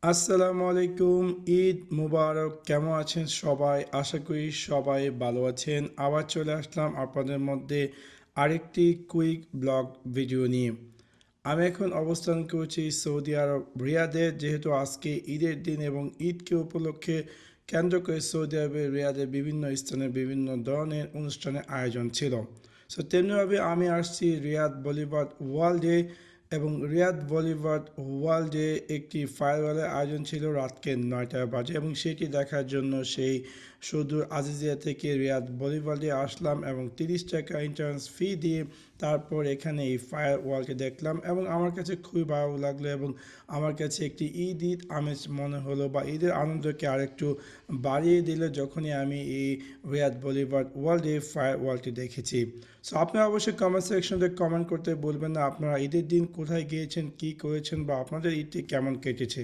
আসসালামু আলাইকুম। ঈদ মুবারক। কেমন আছেন সবাই? আশা করি সবাই ভালো আছেন। আবার চলে আসলাম আপনাদের মধ্যে আরেকটি কুইক ব্লগ ভিডিও নিয়ে। আমি এখন অবস্থান করছি সৌদি আরব রিয়াদে, যেহেতু আজকে ঈদের দিন এবং ঈদকে উপলক্ষে কেন্দ্র করে সৌদি আরবের রিয়াদে বিভিন্ন স্থানে বিভিন্ন ধরনের অনুষ্ঠানের আয়োজন ছিল। সো তেমনিভাবে আমি আসছি রিয়াদ বলিভার্ড ওয়ার্ল্ডে, এবং রিয়াদ বলিভার্ড ওয়ার্ল্ডে একটি ফায়ারওয়ালের আয়োজন ছিল রাতকে 9টা বাজে, এবং সেটি দেখার জন্য সেই সুদূর আজিজিয়া থেকে রিয়াদ বলিভার্ডে আসলাম এবং 30 টাকা এন্ট্রান্স ফি দিয়ে তারপর এখানে এই ফায়ার ওয়ালকে দেখলাম এবং আমার কাছে খুবই ভালো লাগলো, এবং আমার কাছে একটি ঈদ আমেজ মনে হলো, বা ঈদের আনন্দকে আরেকটু বাড়িয়ে দিল যখনই আমি এই রিয়াদ বলিভার্ড ওয়ার্ল্ডে ফায়ার ওয়ালটি দেখেছি। সো আপনারা অবশ্যই কমেন্ট সেকশনে কমেন্ট করতে বলবেন না আপনারা ঈদের দিন কোথায় গিয়েছেন, কী করেছেন, বা আপনাদের ঈদটি কেমন কেটেছে।